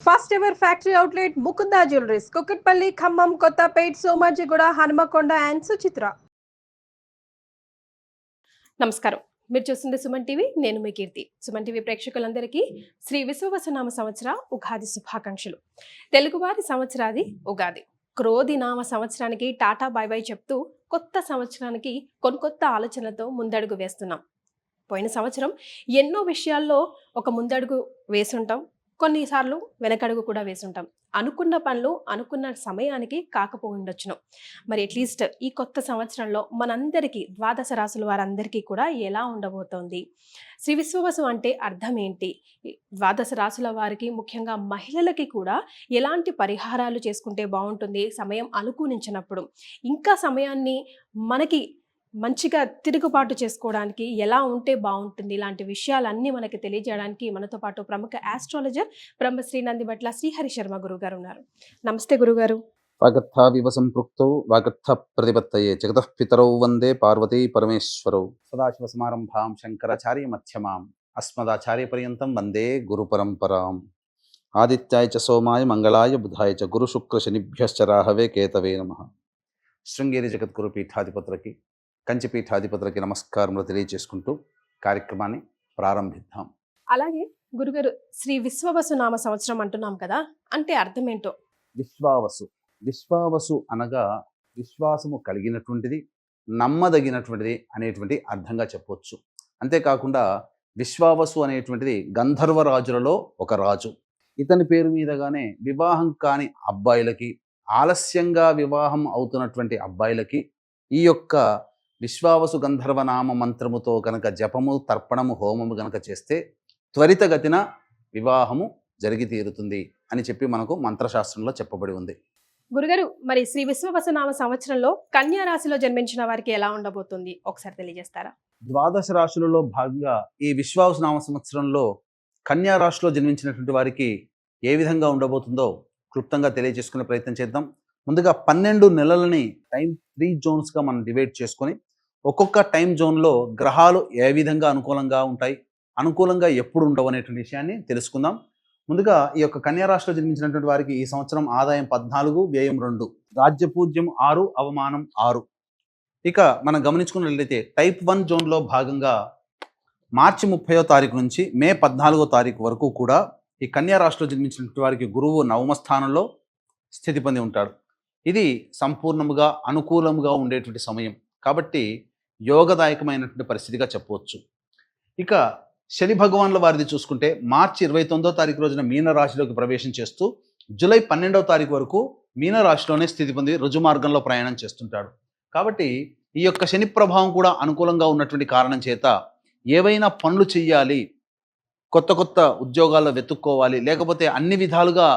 First ever factory outlet Mukunda jewelleries Kukatpally Khammam Kothapet Somajiguda Hanamkonda and Suchitra. నమస్కారం, మీరు చూస్తుంది సుమన్ టీవీ. నేను మీ కీర్తి. సుమన్ టీవీ ప్రేక్షకులందరికీ శ్రీ విశ్వవసనామ సంవత్సర ఉగాది శుభాకాంక్షలు. తెలుగువారి సంవత్సరాది ఉగాది. క్రోధి నామ సంవత్సరానికి టాటా బై బై చెప్తూ కొత్త సంవత్సరానికి కొత్త ఆలోచనలతో ముందడుగు వేస్తున్నాం. పోయిన సంవత్సరం ఎన్నో విషయాల్లో ఒక ముందడుగు వేసుంటాం, కొన్నిసార్లు వెనకడుగు కూడా వేసుంటాం. అనుకున్న పనులు అనుకున్న సమయానికి కాకపోయిండొచ్చును. మరి అట్లీస్ట్ ఈ కొత్త సంవత్సరంలో మనందరికీ ద్వాదశ రాశుల వారందరికీ కూడా ఎలా ఉండబోతోంది, శ్రీ విశ్వవసు అంటే అర్థం ఏంటి, ద్వాదశ రాశుల వారికి ముఖ్యంగా మహిళలకి కూడా ఎలాంటి పరిహారాలు చేసుకుంటే బాగుంటుంది, సమయం అనుకూలించినప్పుడు ఇంకా సమయాన్ని మనకి మంచిగా తిరుగుబాటు చేసుకోవడానికి ఎలా ఉంటే బాగుంటుంది, ఇలాంటి విషయాలన్నీ మనకి తెలియజేయడానికి మనతో పాటు ప్రముఖ ఆస్ట్రాలజర్ బ్రహ్మశ్రీ నందిబట్ల శ్రీహరి శర్మ గురుగారు ఉన్నారు. నమస్తే గురుగారు. వాగర్థావివ సంపృక్తౌ వాగర్థ ప్రతిపత్తయే జగతః పితరౌ వందే పార్వతీ పరమేశ్వరౌ. సదాశివ సమారంభాం శంకరాచార్య మధ్యమాం అస్మదాచార్య పర్యంతం వందే గురు పరంపరాం. ఆదిత్యాయ చ సోమాయ మంగళాయ బుధాయ చ గురు శుక్ర శనిభ్యశ్చ రాహవే కేతవే నమః. శృంగేరి జగద్గురు పీఠాధిపతులకి, కంచి పీఠాధిపతులకి నమస్కారములు తెలియజేసుకుంటూ కార్యక్రమాన్ని ప్రారంభిద్దాం. అలాగే గురుగారు, శ్రీ విశ్వవసు నామ సంవత్సరం అంటున్నాం కదా, అంటే అర్థం ఏంటో? విశ్వావసు. విశ్వావసు అనగా విశ్వాసము కలిగినటువంటిది, నమ్మదగినటువంటిది అనేటువంటి అర్థంగా చెప్పవచ్చు. అంతేకాకుండా విశ్వావసు అనేటువంటిది గంధర్వరాజులలో ఒక రాజు. ఇతని పేరు మీదగానే వివాహం కాని అబ్బాయిలకి, ఆలస్యంగా వివాహం అవుతున్నటువంటి అబ్బాయిలకి ఈ యొక్క విశ్వావసు గంధర్వనామ మంత్రముతో కనుక జపము, తర్పణము, హోమము గనక చేస్తే త్వరితగతిన వివాహము జరిగి తీరుతుంది అని చెప్పి మనకు మంత్రశాస్త్రంలో చెప్పబడి ఉంది. గురుగారు, మరి శ్రీ విశ్వవసు నామ సంవత్సరంలో కన్యా రాశిలో జన్మించిన వారికి ఎలా ఉండబోతుంది, ఒకసారి తెలియజేస్తారా? ద్వాదశ రాశులలో భాగంగా ఈ విశ్వావసు నామ సంవత్సరంలో కన్యా రాశిలో జన్మించినటువంటి వారికి ఏ విధంగా ఉండబోతుందో క్లుప్తంగా తెలియజేసుకునే ప్రయత్నం చేద్దాం. ముందుగా 12 నెలలని టైం 3 జోన్స్గా మనం డివైడ్ చేసుకొని ఒక్కొక్క టైం జోన్లో గ్రహాలు ఏ విధంగా అనుకూలంగా ఉంటాయి, అనుకూలంగా ఎప్పుడు ఉండవు అనేటువంటి విషయాన్ని తెలుసుకుందాం. ముందుగా ఈ యొక్క కన్యా రాశిలో జన్మించినటువంటి వారికి ఈ సంవత్సరం ఆదాయం 14, వ్యయం 2, రాజ్యపూజ్యం 6, అవమానం 6. ఇక మనం గమనించుకున్నట్లయితే టైప్ 1 జోన్లో భాగంగా మార్చి 30వ తారీఖు నుంచి మే 14వ తారీఖు వరకు కూడా ఈ కన్యా రాశిలో జన్మించినటువంటి వారికి గురువు 9వ స్థానంలో స్థితి పొంది ఉంటాడు. ఇది సంపూర్ణముగా అనుకూలముగా ఉండేటువంటి సమయం కాబట్టి యోగదాయకమైనటువంటి పరిస్థితిగా చెప్పవచ్చు. ఇక శని భగవాన్ల వారిది చూసుకుంటే మార్చి 29వ తారీఖు రోజున మీనరాశిలోకి ప్రవేశం చేస్తూ జూలై 12వ తారీఖు వరకు మీనరాశిలోనే స్థితి పొంది రుజుమార్గంలో ప్రయాణం చేస్తుంటాడు. కాబట్టి ఈ యొక్క శని ప్రభావం కూడా అనుకూలంగా ఉన్నటువంటి కారణం చేత ఏవైనా పనులు చెయ్యాలి, కొత్త ఉద్యోగాల్లో వెతుక్కోవాలి, లేకపోతే అన్ని విధాలుగా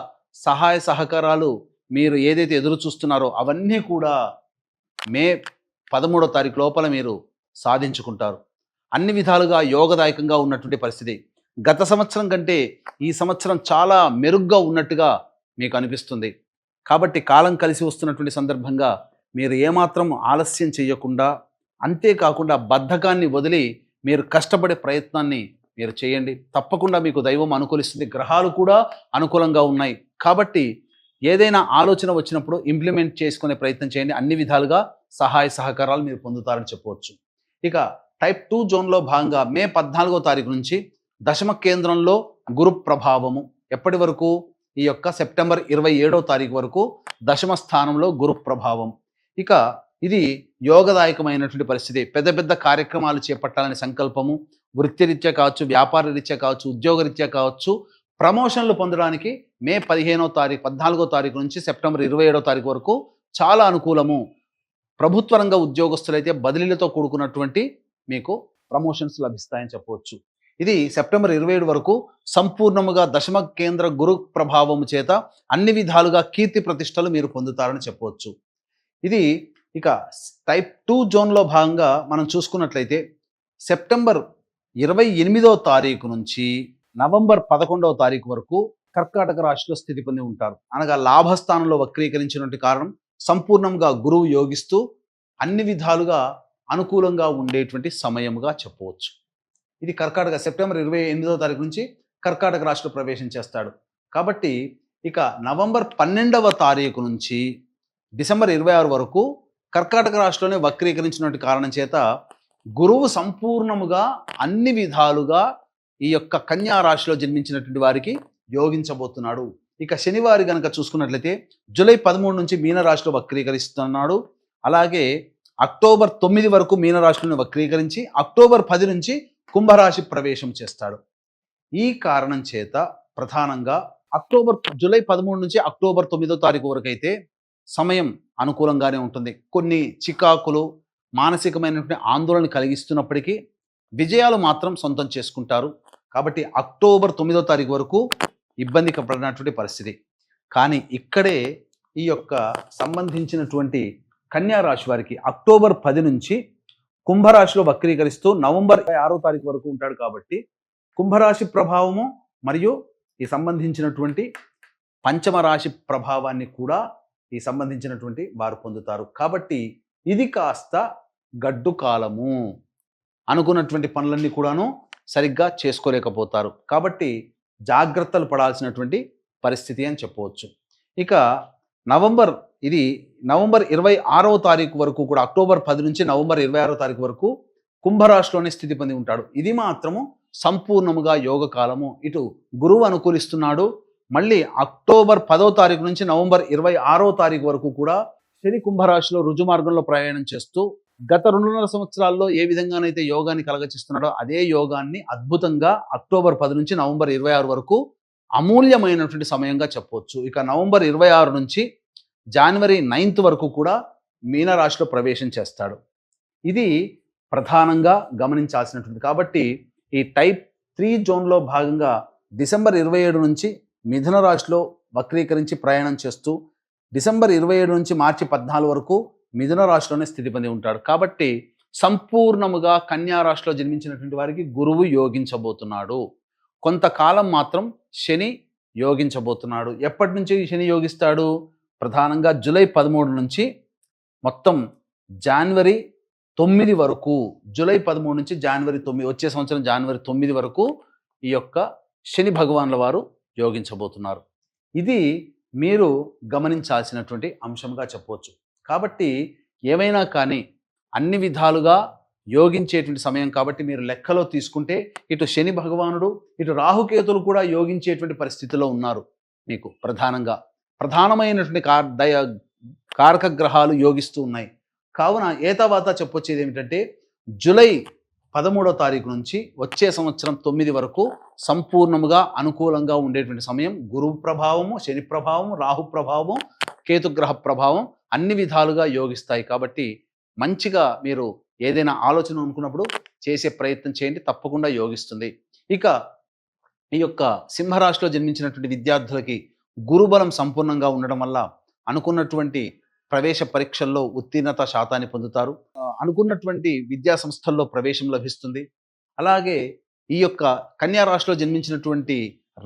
సహాయ సహకారాలు మీరు ఏదైతే ఎదురు చూస్తున్నారో అవన్నీ కూడా మే 13వ తారీఖు లోపల మీరు సాధించుకుంటారు. అన్ని విధాలుగా యోగదాయకంగా ఉన్నటువంటి పరిస్థితి. గత సంవత్సరం కంటే ఈ సంవత్సరం చాలా మెరుగ్గా ఉన్నట్టుగా మీకు అనిపిస్తుంది. కాబట్టి కాలం కలిసి వస్తున్నటువంటి సందర్భంగా మీరు ఏమాత్రం ఆలస్యం చేయకుండా, అంతేకాకుండా బద్ధకాన్ని వదిలి మీరు కష్టపడే ప్రయత్నాన్ని మీరు చేయండి. తప్పకుండా మీకు దైవం అనుకూలిస్తుంది. గ్రహాలు కూడా అనుకూలంగా ఉన్నాయి కాబట్టి ఏదైనా ఆలోచన వచ్చినప్పుడు ఇంప్లిమెంట్ చేసుకునే ప్రయత్నం చేయండి. అన్ని విధాలుగా సహాయ సహకారాలు మీరు పొందుతారని చెప్పవచ్చు. ఇక టైప్ 2 జోన్లో భాగంగా మే 14వ తారీఖు నుంచి దశమ కేంద్రంలో గురు ప్రభావము ఎప్పటి వరకు, ఈ యొక్క సెప్టెంబర్ 27వ తారీఖు వరకు దశమ స్థానంలో గురు ప్రభావం. ఇక ఇది యోగదాయకమైనటువంటి పరిస్థితి. పెద్ద కార్యక్రమాలు చేపట్టాలనే సంకల్పము, వృత్తిరీత్యా కావచ్చు, వ్యాపార రీత్యా కావచ్చు, ఉద్యోగరీత్యా కావచ్చు, ప్రమోషన్లు పొందడానికి మే 14వ తారీఖు నుంచి సెప్టెంబర్ 27వ తారీఖు వరకు చాలా అనుకూలము. ప్రభుత్వ రంగ ఉద్యోగస్తులైతే బదిలీలతో కూడుకున్నటువంటి మీకు ప్రమోషన్స్ లభిస్తాయని చెప్పవచ్చు. ఇది సెప్టెంబర్ 27 వరకు సంపూర్ణముగా దశమ కేంద్ర గురు ప్రభావము చేత అన్ని విధాలుగా కీర్తి ప్రతిష్టలు మీరు పొందుతారని చెప్పవచ్చు. ఇది ఇక టైప్ 2 జోన్లో భాగంగా మనం చూసుకున్నట్లయితే సెప్టెంబర్ 28వ తారీఖు నుంచి నవంబర్ 11వ తారీఖు వరకు కర్కాటక రాశిలో స్థితి పొంది ఉంటారు. అనగా లాభస్థానంలో వక్రీకరించినటువంటి కారణం సంపూర్ణంగా గురువు యోగిస్తూ అన్ని విధాలుగా అనుకూలంగా ఉండేటువంటి సమయముగా చెప్పవచ్చు. ఇది కర్కాటక సెప్టెంబర్ 28వ తారీఖు నుంచి కర్కాటక రాశిలో ప్రవేశం చేస్తాడు. కాబట్టి ఇక నవంబర్ 12వ తారీఖు నుంచి డిసెంబర్ 26 వరకు కర్కాటక రాశిలోనే వక్రీకరించినటువంటి కారణం చేత గురువు సంపూర్ణముగా అన్ని విధాలుగా ఈ యొక్క కన్యా రాశిలో జన్మించినటువంటి వారికి యోగించబోతున్నాడు. ఇక శనివారి గనక చూసుకున్నట్లయితే జూలై 13 నుంచి మీనరాశిలో వక్రీకరిస్తున్నాడు. అలాగే అక్టోబర్ 9 వరకు మీనరాశిలోనే వక్రీకరించి అక్టోబర్ 10 నుంచి కుంభరాశి ప్రవేశం చేస్తాడు. ఈ కారణం చేత ప్రధానంగా జూలై 13 నుంచి అక్టోబర్ 9వ తారీఖు వరకు అయితే సమయం అనుకూలంగానే ఉంటుంది. కొన్ని చికాకులు మానసికమైనటువంటి ఆందోళన కలిగిస్తున్నప్పటికీ విజయాలు మాత్రం సొంతం చేసుకుంటారు. కాబట్టి అక్టోబర్ 9వ తారీఖు వరకు ఇబ్బంది పడినటువంటి పరిస్థితి. కానీ ఇక్కడే ఈ యొక్క సంబంధించినటువంటి కన్యా రాశి వారికి అక్టోబర్ 10 నుంచి కుంభరాశిలో వక్రీకరిస్తూ నవంబర్ 6వ తారీఖు వరకు ఉంటాడు. కాబట్టి కుంభరాశి ప్రభావము మరియు ఈ సంబంధించినటువంటి పంచమ రాశి ప్రభావాన్ని కూడా ఈ సంబంధించినటువంటి వారు పొందుతారు. కాబట్టి ఇది కాస్త గడ్డు కాలము, అనుకున్నటువంటి పనులన్నీ కూడాను సరిగ్గా చేసుకోలేకపోతారు. కాబట్టి జాగ్రత్తలు పడాల్సినటువంటి పరిస్థితి అని చెప్పవచ్చు. ఇక నవంబర్ 26వ తారీఖు వరకు కూడా అక్టోబర్ 10 నుంచి నవంబర్ 26వ తారీఖు వరకు కుంభరాశిలోనే స్థితి పొంది ఉంటాడు. ఇది మాత్రము సంపూర్ణముగా యోగ కాలము. ఇటు గురువు అనుకూలిస్తున్నాడు. మళ్ళీ అక్టోబర్ 10వ తారీఖు నుంచి నవంబర్ 26వ తారీఖు వరకు కూడా శని కుంభరాశిలో రుజు మార్గంలో ప్రయాణం చేస్తూ గత 2.5 సంవత్సరాల్లో ఏ విధంగానైతే యోగాన్ని కలగచిస్తున్నాడో అదే యోగాన్ని అద్భుతంగా అక్టోబర్ 10 నుంచి నవంబర్ 26 వరకు అమూల్యమైనటువంటి సమయంగా చెప్పవచ్చు. ఇక నవంబర్ 26 నుంచి జనవరి 9th వరకు కూడా మీనరాశిలో ప్రవేశం చేస్తాడు. ఇది ప్రధానంగా గమనించాల్సినటువంటి. కాబట్టి ఈ టైప్ 3 జోన్లో భాగంగా డిసెంబర్ 27 నుంచి మిథున రాశిలో వక్రీకరించి ప్రయాణం చేస్తూ డిసెంబర్ 27 నుంచి మార్చి 14 వరకు మిథున రాశిలోనే స్థితి పొంది ఉంటాడు. కాబట్టి సంపూర్ణముగా కన్యా రాశిలో జన్మించినటువంటి వారికి గురువు యోగించబోతున్నాడు. కొంతకాలం మాత్రం శని యోగించబోతున్నాడు. ఎప్పటి నుంచి శని యోగిస్తాడు? ప్రధానంగా జూలై 13 నుంచి మొత్తం జనవరి 9 వరకు, జూలై 13 నుంచి జనవరి 9, వచ్చే సంవత్సరం జనవరి 9 వరకు ఈ యొక్క శని భగవానుల వారు యోగించబోతున్నారు. ఇది మీరు గమనించాల్సినటువంటి అంశంగా చెప్పవచ్చు. కాబట్టి ఏమైనా కానీ అన్ని విధాలుగా యోగించేటువంటి సమయం కాబట్టి మీరు లెక్కలో తీసుకుంటే ఇటు శని భగవానుడు ఇటు రాహుకేతులు కూడా యోగించేటువంటి పరిస్థితిలో ఉన్నారు. మీకు ప్రధానమైనటువంటి కారక గ్రహాలు యోగిస్తూ ఉన్నాయి. కావున ఏతావాత చెప్పొచ్చేది ఏమిటంటే జూలై 13వ తారీఖు నుంచి వచ్చే సంవత్సరం 9 వరకు సంపూర్ణముగా అనుకూలంగా ఉండేటువంటి సమయం. గురువు ప్రభావము, శని ప్రభావము, రాహు ప్రభావము, కేతుగ్రహ ప్రభావం అన్ని విధాలుగా యోగిస్తాయి. కాబట్టి మంచిగా మీరు ఏదైనా ఆలోచన అనుకున్నప్పుడు చేసే ప్రయత్నం చేయండి, తప్పకుండా యోగిస్తుంది. ఇక ఈ యొక్క సింహరాశిలో జన్మించినటువంటి విద్యార్థులకి గురుబలం సంపూర్ణంగా ఉండడం వల్ల అనుకున్నటువంటి ప్రవేశ పరీక్షల్లో ఉత్తీర్ణత శాతాన్ని పొందుతారు. అనుకున్నటువంటి విద్యా సంస్థల్లో ప్రవేశం లభిస్తుంది. అలాగే ఈ యొక్క కన్యా రాశిలో జన్మించినటువంటి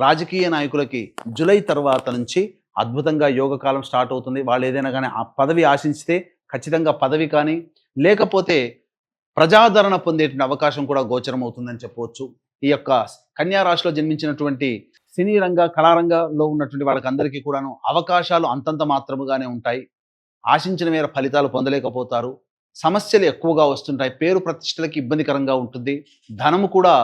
రాజకీయ నాయకులకి జూలై తర్వాత నుంచి అద్భుతంగా యోగకాలం స్టార్ట్ అవుతుంది. వాళ్ళు ఏదైనా కానీ ఆ పదవి ఆశించితే ఖచ్చితంగా పదవి కానీ లేకపోతే ప్రజాదరణ పొందేటువంటి అవకాశం కూడా గోచరం అవుతుందని చెప్పవచ్చు. ఈ యొక్క కన్యా రాశిలో జన్మించినటువంటి సినీ రంగ కళారంగంలో ఉన్నటువంటి వాళ్ళకందరికీ కూడాను అవకాశాలు అంతంత మాత్రముగానే ఉంటాయి. ఆశించిన మేర ఫలితాలు పొందలేకపోతారు. సమస్యలు ఎక్కువగా వస్తుంటాయి. పేరు ప్రతిష్టలకి ఇబ్బందికరంగా ఉంటుంది. ధనము కూడా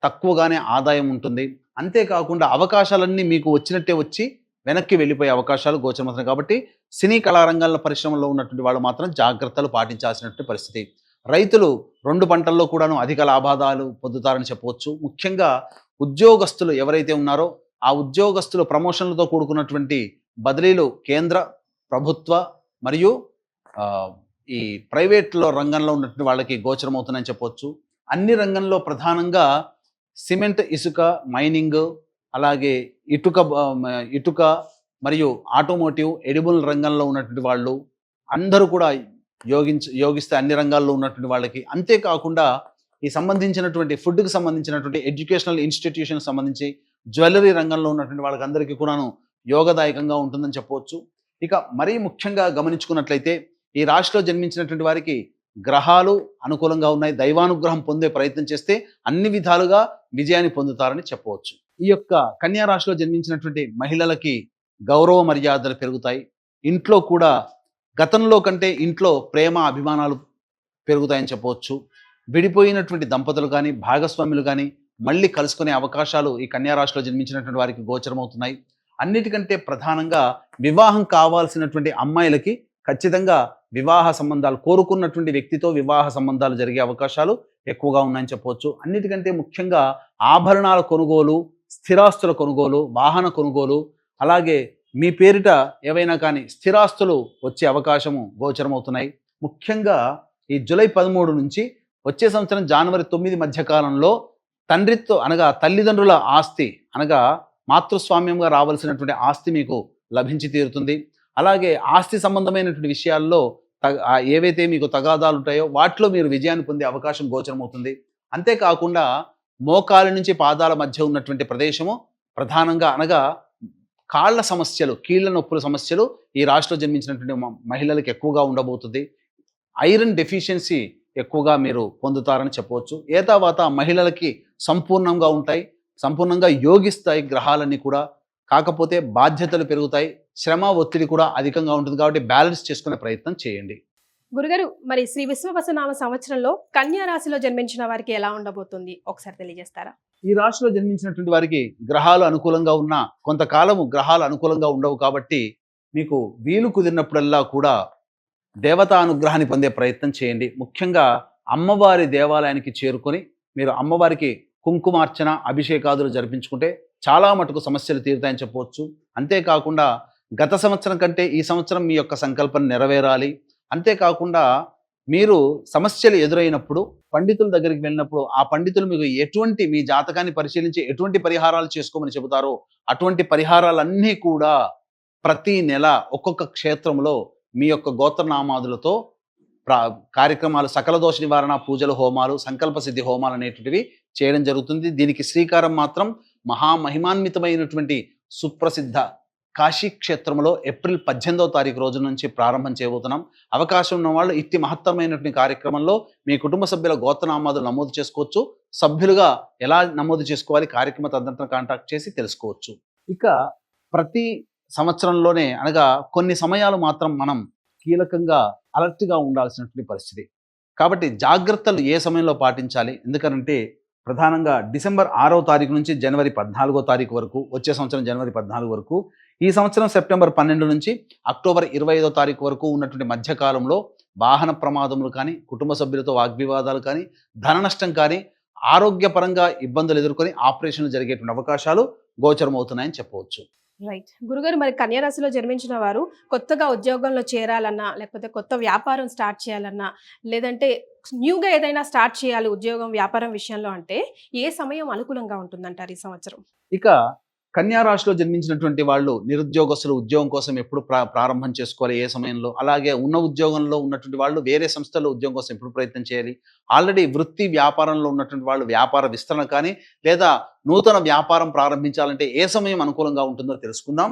తక్కువగానే ఆదాయం ఉంటుంది. అంతేకాకుండా అవకాశాలన్నీ మీకు వచ్చినట్టే వచ్చి వెనక్కి వెళ్ళిపోయే అవకాశాలు గోచరమవుతున్నాయి. కాబట్టి సినీ కళారంగాల పరిశ్రమలో ఉన్నటువంటి వాళ్ళు మాత్రం జాగ్రత్తలు పాటించాల్సినటువంటి పరిస్థితి. రైతులు 2 పంటల్లో కూడాను అధిక లాభాదాలు పొందుతారని చెప్పవచ్చు. ముఖ్యంగా ఉద్యోగస్తులు ఎవరైతే ఉన్నారో ఆ ఉద్యోగస్తులు ప్రమోషన్లతో కూడుకున్నటువంటి బదిలీలు కేంద్ర ప్రభుత్వ మరియు ఈ ప్రైవేట్లో రంగంలో ఉన్నటువంటి వాళ్ళకి గోచరం అవుతుందని చెప్పవచ్చు. అన్ని రంగంలో ప్రధానంగా సిమెంట్, ఇసుక, మైనింగ్, అలాగే ఇటుక మరియు ఆటోమోటివ్, ఎడిబుల్ రంగంలో ఉన్నటువంటి వాళ్ళు అందరూ కూడా యోగిస్తే అన్ని రంగాల్లో ఉన్నటువంటి వాళ్ళకి. అంతేకాకుండా ఈ సంబంధించినటువంటి ఫుడ్కి సంబంధించినటువంటి ఎడ్యుకేషనల్ ఇన్స్టిట్యూషన్ సంబంధించి జ్యువెలరీ రంగంలో ఉన్నటువంటి వాళ్ళకి అందరికీ కూడాను యోగదాయకంగా ఉంటుందని చెప్పవచ్చు. ఇక మరీ ముఖ్యంగా గమనించుకున్నట్లయితే ఈ రాశిలో జన్మించినటువంటి వారికి గ్రహాలు అనుకూలంగా ఉన్నాయి. దైవానుగ్రహం పొందే ప్రయత్నం చేస్తే అన్ని విధాలుగా విజయాన్ని పొందుతారని చెప్పవచ్చు. ఈ యొక్క కన్యా రాశిలో జన్మించినటువంటి మహిళలకి గౌరవ మర్యాదలు పెరుగుతాయి. ఇంట్లో కూడా గతంలో కంటే ఇంట్లో ప్రేమ అభిమానాలు పెరుగుతాయని చెప్పవచ్చు. విడిపోయినటువంటి దంపతులు కానీ భాగస్వాములు కానీ మళ్ళీ కలుసుకునే అవకాశాలు ఈ కన్యా రాశిలో జన్మించినటువంటి వారికి గోచరమవుతున్నాయి. అన్నిటికంటే ప్రధానంగా వివాహం కావాల్సినటువంటి అమ్మాయిలకి ఖచ్చితంగా వివాహ సంబంధాలు, కోరుకున్నటువంటి వ్యక్తితో వివాహ సంబంధాలు జరిగే అవకాశాలు ఎక్కువగా ఉన్నాయని చెప్పవచ్చు. అన్నిటికంటే ముఖ్యంగా ఆభరణాల కొనుగోలు, స్థిరాస్తుల కొనుగోలు, వాహన కొనుగోలు, అలాగే మీ పేరిట ఏవైనా కానీ స్థిరాస్తులు వచ్చే అవకాశము గోచరమవుతున్నాయి. ముఖ్యంగా ఈ జూలై 13 నుంచి వచ్చే సంవత్సరం జనవరి 9 మధ్య కాలంలో తండ్రితో అనగా తల్లిదండ్రుల ఆస్తి అనగా మాతృస్వామ్యంగా రావాల్సినటువంటి ఆస్తి మీకు లభించి తీరుతుంది. అలాగే ఆస్తి సంబంధమైనటువంటి విషయాల్లో ఏవైతే మీకు తగాదాలు ఉంటాయో వాటిలో మీరు విజయాన్ని పొందే అవకాశం గోచరమవుతుంది. అంతేకాకుండా మోకాలి నుంచి పాదాల మధ్య ఉన్నటువంటి ప్రదేశము ప్రధానంగా అనగా కాళ్ళ సమస్యలు, కీళ్ళ నొప్పుల సమస్యలు ఈ రాశిలో జన్మించినటువంటి మహిళలకు ఎక్కువగా ఉండబోతుంది. ఐరన్ డెఫిషియన్సీ ఎక్కువగా మీరు పొందుతారని చెప్పవచ్చు. ఏతావాత మహిళలకి సంపూర్ణంగా ఉంటాయి, సంపూర్ణంగా యోగిస్తాయి గ్రహాలన్నీ కూడా. కాకపోతే బాధ్యతలు పెరుగుతాయి, శ్రమ ఒత్తిడి కూడా అధికంగా ఉంటుంది. కాబట్టి బ్యాలెన్స్ చేసుకునే ప్రయత్నం చేయండి. గురుగారు, మరి శ్రీ విశ్వవసనామ సంవత్సరంలో కన్యా రాశిలో జన్మించిన వారికి ఎలా ఉండబోతుంది ఒకసారి తెలియజేస్తారా? ఈ రాశిలో జన్మించినటువంటి వారికి గ్రహాలు అనుకూలంగా ఉన్నా కొంతకాలము గ్రహాలు అనుకూలంగా ఉండవు. కాబట్టి మీకు వీలు కుదిరినప్పుడల్లా కూడా దేవతా అనుగ్రహాన్ని పొందే ప్రయత్నం చేయండి. ముఖ్యంగా అమ్మవారి దేవాలయానికి చేరుకొని మీరు అమ్మవారికి కుంకుమార్చన, అభిషేకాదులు జరిపించుకుంటే చాలా మటుకు సమస్యలు తీరుతాయని చెప్పవచ్చు. అంతేకాకుండా గత సంవత్సరం కంటే ఈ సంవత్సరం మీ యొక్క సంకల్పం నెరవేరాలి. అంతేకాకుండా మీరు సమస్యలు ఎదురైనప్పుడు పండితుల దగ్గరికి వెళ్ళినప్పుడు ఆ పండితులు మీకు ఎటువంటి మీ జాతకాన్ని పరిశీలించి ఎటువంటి పరిహారాలు చేసుకోమని చెబుతారో అటువంటి పరిహారాలన్నీ కూడా ప్రతి నెల ఒక్కొక్క క్షేత్రంలో మీ యొక్క గోత్రనామాదులతో కార్యక్రమాలు, సకల దోష నివారణ పూజలు, హోమాలు, సంకల్ప సిద్ధి హోమాలు అనేటువంటివి చేయడం జరుగుతుంది. దీనికి శ్రీకారం మాత్రం మహామహిమాన్వితమైనటువంటి సుప్రసిద్ధ కాశీ క్షేత్రంలో ఏప్రిల్ 18వ తారీఖు రోజు నుంచి ప్రారంభం చేయబోతున్నాం. అవకాశం ఉన్న వాళ్ళు ఇట్టి మహత్తరమైనటువంటి కార్యక్రమంలో మీ కుటుంబ సభ్యుల గోత్రనామాదులు నమోదు చేసుకోవచ్చు. సభ్యులుగా ఎలా నమోదు చేసుకోవాలి కార్యక్రమ తదనంతరం కాంటాక్ట్ చేసి తెలుసుకోవచ్చు. ఇక ప్రతి సంవత్సరంలోనే అనగా కొన్ని సమయాలు మాత్రం మనం కీలకంగా అలర్ట్గా ఉండాల్సినటువంటి పరిస్థితి. కాబట్టి జాగ్రత్తలు ఏ సమయంలో పాటించాలి? ఎందుకంటే ప్రధానంగా డిసెంబర్ 6వ తారీఖు నుంచి జనవరి 14వ తారీఖు వరకు, వచ్చే సంవత్సరం జనవరి 14 వరకు, ఈ సంవత్సరం సెప్టెంబర్ 12 నుంచి అక్టోబర్ 25వ తారీఖు వరకు ఉన్నటువంటి మధ్యకాలంలో వాహన ప్రమాదములు కానీ, కుటుంబ సభ్యులతో వాగ్వివాదాలు కానీ, ధన నష్టం కానీ, ఆరోగ్యపరంగా ఇబ్బందులు ఎదుర్కొని ఆపరేషన్లు జరిగేటువంటి అవకాశాలు గోచరమవుతున్నాయని చెప్పవచ్చు. రైట్ గురుగారు, మరి కన్యా రాశిలో జన్మించిన వారు కొత్తగా ఉద్యోగంలో చేరాలన్నా, లేకపోతే కొత్త వ్యాపారం స్టార్ట్ చేయాలన్నా, లేదంటే న్యూగా ఏదైనా స్టార్ట్ చేయాలి ఉద్యోగం వ్యాపారం విషయంలో అంటే ఏ సమయం అనుకూలంగా ఉంటుందంటారు ఈ సంవత్సరం? ఇక కన్యా రాశిలో జన్మించినటువంటి వాళ్ళు నిరుద్యోగస్తులు ఉద్యోగం కోసం ఎప్పుడు ప్రారంభం చేసుకోవాలి, ఏ సమయంలో, అలాగే ఉన్న ఉద్యోగంలో ఉన్నటువంటి వాళ్ళు వేరే సంస్థల్లో ఉద్యోగం కోసం ఎప్పుడు ప్రయత్నం చేయాలి, ఆల్రెడీ వృత్తి వ్యాపారంలో ఉన్నటువంటి వాళ్ళు వ్యాపార విస్తరణ కానీ లేదా నూతన వ్యాపారం ప్రారంభించాలంటే ఏ సమయం అనుకూలంగా ఉంటుందో తెలుసుకుందాం.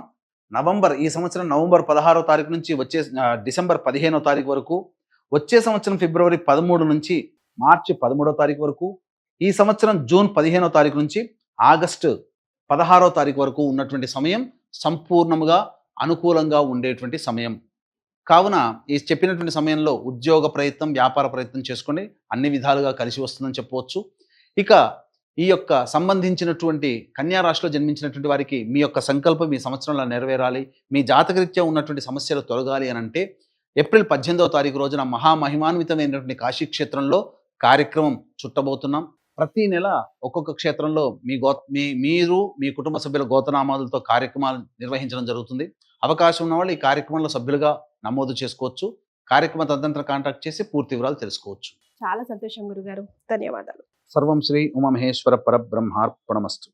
ఈ సంవత్సరం నవంబర్ 16వ తారీఖు నుంచి వచ్చే డిసెంబర్ 15వ తారీఖు వరకు, వచ్చే సంవత్సరం ఫిబ్రవరి 13 నుంచి మార్చి 13వ తారీఖు వరకు, ఈ సంవత్సరం జూన్ 15వ తారీఖు నుంచి ఆగస్టు 16వ తారీఖు వరకు ఉన్నటువంటి సమయం సంపూర్ణంగా అనుకూలంగా ఉండేటువంటి సమయం. కావున ఈ చెప్పినటువంటి సమయంలో ఉద్యోగ ప్రయత్నం, వ్యాపార ప్రయత్నం చేసుకోండి, అన్ని విధాలుగా కలిసి వస్తుందని చెప్పవచ్చు. ఇక ఈ యొక్క సంబంధించినటువంటి కన్యా రాశిలో జన్మించినటువంటి వారికి మీ యొక్క సంకల్పం మీ సంవత్సరంలో నెరవేరాలి, మీ జాతకరీత్యా ఉన్నటువంటి సమస్యలు తొలగాలి అని అంటే ఏప్రిల్ 18వ తారీఖు రోజున మహామహిమాన్వితమైనటువంటి కాశీ క్షేత్రంలో కార్యక్రమం చుట్టబోతున్నాం. ప్రతి నెల ఒక్కొక్క క్షేత్రంలో మీరు మీ కుటుంబ సభ్యుల గోత్రనామాలతో కార్యక్రమాలు నిర్వహించడం జరుగుతుంది. అవకాశం ఉన్న వాళ్ళు ఈ కార్యక్రమంలో సభ్యులుగా నమోదు చేసుకోవచ్చు. కార్యక్రమ తదనంతరం కాంటాక్ట్ చేసి పూర్తి వివరాలు తెలుసుకోవచ్చు. చాలా సంతోషం గురుగారు, ధన్యవాదాలు. సర్వం శ్రీ ఉమామహేశ్వర పరబ్రహ్మార్పణమస్తు.